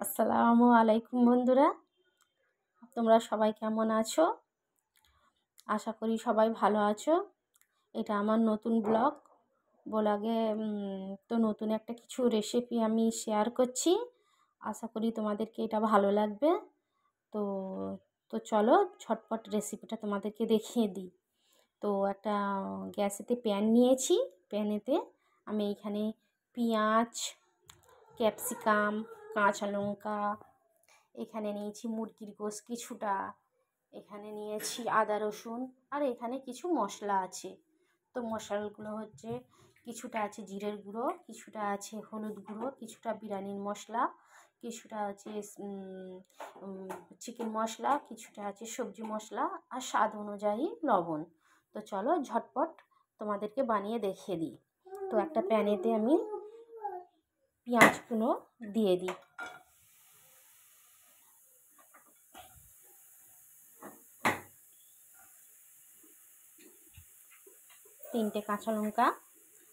আসসালামু আলাইকুম বন্ধুরা, তোমরা সবাই কেমন আছো? আশা করি সবাই ভালো আছো। এটা আমার নতুন ব্লগে তো নতুন একটা কিছু রেসিপি আমি শেয়ার করছি। আশা করি তোমাদেরকে এটা ভালো লাগবে। তো তো চলো ঝটপট রেসিপিটা তোমাদেরকে দেখিয়ে দিই। তো একটা গ্যাসেতে প্যান নিয়েছি। প্যানেতে আমি এখানে পেঁয়াজ, ক্যাপসিকাম, কাঁচা লঙ্কা, এখানে নিয়েছি মুরগির গোশ কিছুটা, এখানে নিয়েছি আদা রসুন, আর এখানে কিছু মশলা আছে। তো মশলাগুলো হচ্ছে কিছুটা আছে জিরের গুঁড়ো, কিছুটা আছে হলুদ গুঁড়ো, কিছুটা বিরিয়ানির মশলা, কিছুটা আছে চিকেন মশলা, কিছুটা আছে সবজি মশলা, আর স্বাদ অনুযায়ী লবণ। তো চলো ঝটপট তোমাদেরকে বানিয়ে দেখিয়ে দিই। তো একটা প্যানেতে আমি পেঁয়াজগুলো দিয়ে দিই। তিনটে কাঁচা লঙ্কা,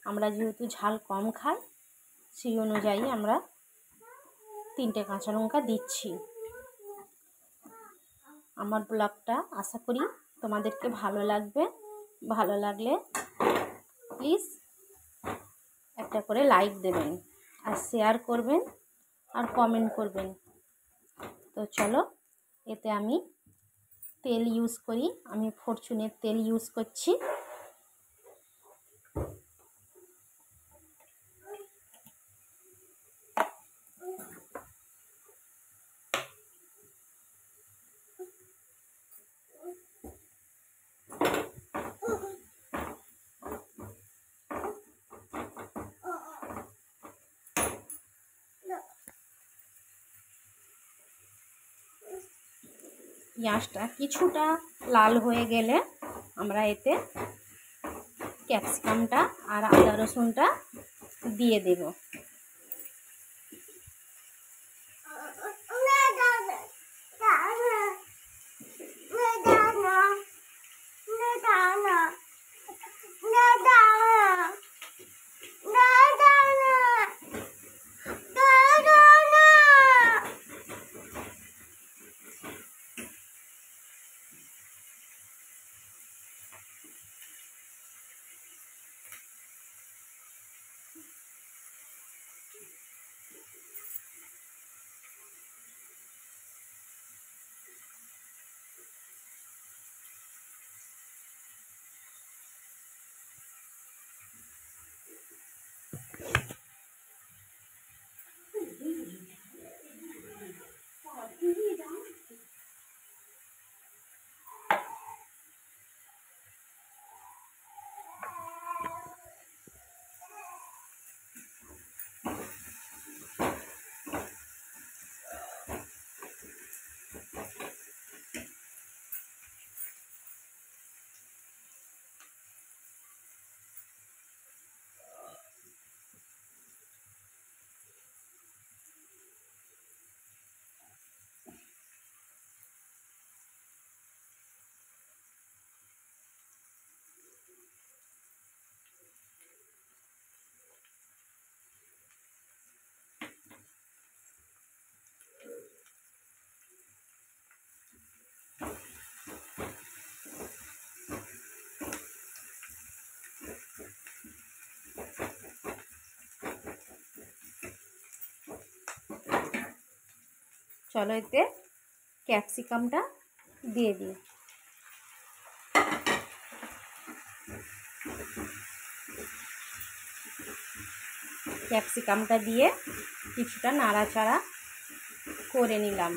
আমরা যেহেতু ঝাল কম খাই সেই অনুযায়ী আমরা তিনটে কাঁচা লঙ্কা দিচ্ছি। আমার ব্লগটা আশা করি তোমাদেরকে ভালো লাগবে। ভালো লাগলে প্লিজ একটা করে লাইক দেবেন, আর শেয়ার করবেন, আর কমেন্ট করবেন। তো চলো, এতে আমি তেল ইউজ করি, আমি ফরচুনের তেল ইউজ করছি। পেঁয়াজটা কিছুটা লাল হয়ে গেলে আমরা এতে ক্যাপসিকামটা আর আদা রসুনটা দিয়ে দেব। চলো এতে ক্যাপসিকামটা দিয়ে দিই। ক্যাপসিকামটা দিয়ে কিছুটা নাড়াচাড়া করে নিলাম।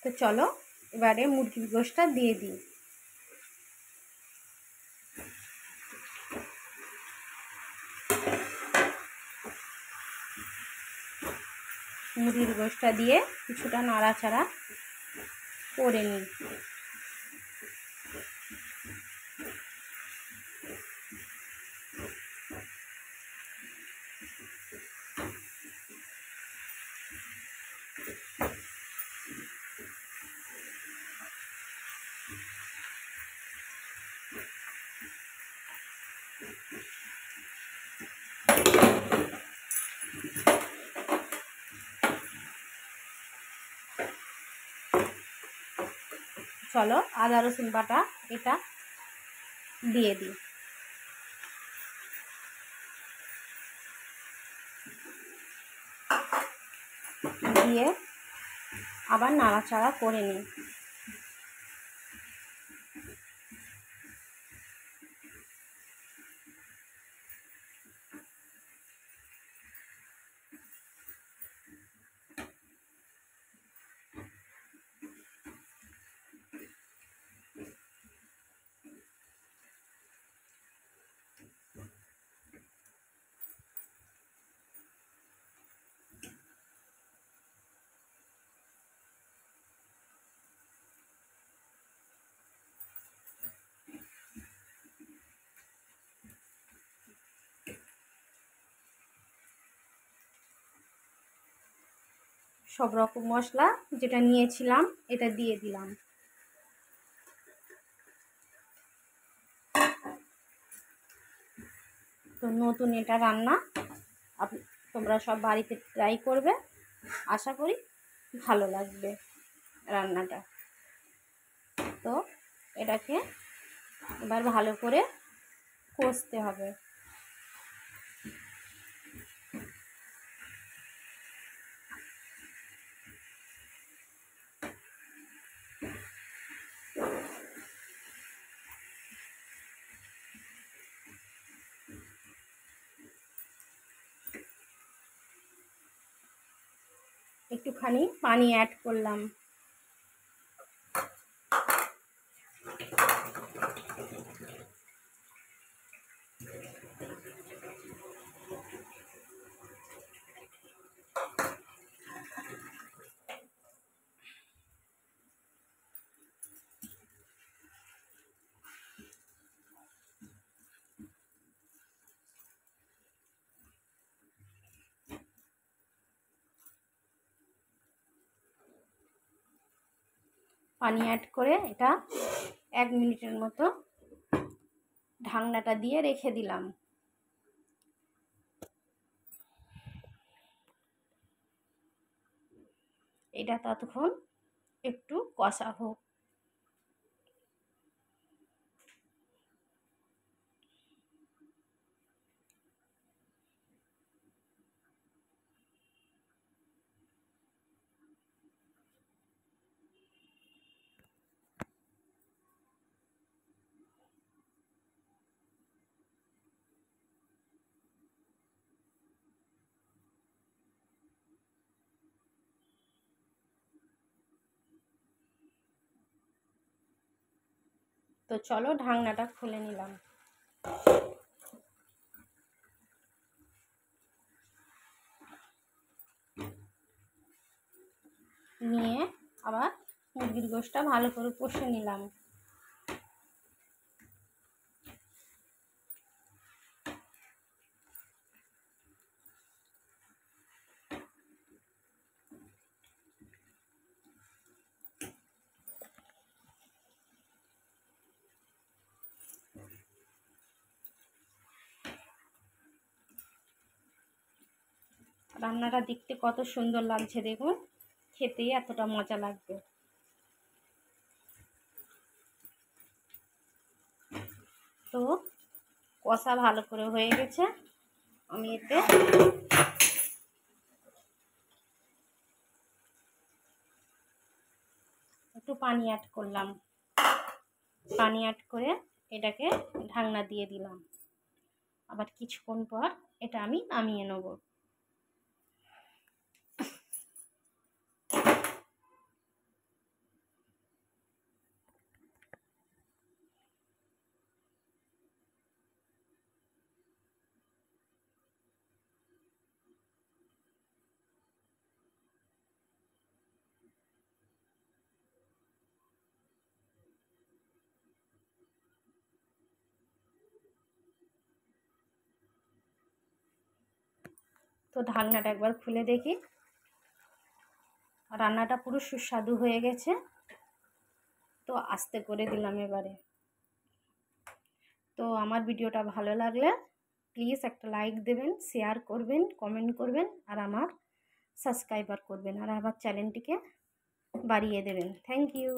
তো চলো এবারে মুরগির গোশটা দিয়ে দিই। মুরগির গোশটা দিয়ে কিছুটা নাড়াচাড়া করে নিই। চলো আদা রসুন বাটা এটা দিয়ে দিই। দিয়ে আবার নাড়াচাড়া করে নিই। সব রকম মশলা যেটা নিয়েছিলাম এটা দিয়ে দিলাম। তো নতুন এটা রান্না তোমরা সব বাড়িতে ট্রাই করবে, আশা করি ভালো লাগবে রান্নাটা। তো এটাকে এবার ভালো করে কষতে হবে। একটুখানি পানি অ্যাড করলাম। পানি অ্যাড করে এটা 1 মিনিটের মতো ঢাকনাটা দিয়ে রেখে দিলাম। এটা ততক্ষণ একটু কষা হোক। তো চলো ঢাকনাটা খুলে নিলাম। নিয়ে আবার মুরগির গোশটা ভালো করে কষে নিলাম। রান্নাটা দেখতে কত সুন্দর লাগছে দেখুন, খেতেই এতটা মজা লাগবে। তো কষা ভালো করে হয়ে গেছে, আমি এতে একটু পানি অ্যাড করলাম। পানি অ্যাড করে এটাকে ঢাকনা দিয়ে দিলাম। আবার কিছুক্ষণ পর এটা আমি নামিয়ে নেব। তো ঢাকনাটা একবার খুলে দেখি, রান্নাটা পুরো সুস্বাদু হয়ে গেছে। তো আস্তে করে দিলাম এবারে। তো আমার ভিডিওটা ভালো লাগলে প্লিজ একটা লাইক দেবেন, শেয়ার করবেন, কমেন্ট করবেন, আর আমার সাবস্ক্রাইবার করবেন, আর আমার চ্যানেলটিকে বাড়িয়ে দেবেন। Thank you.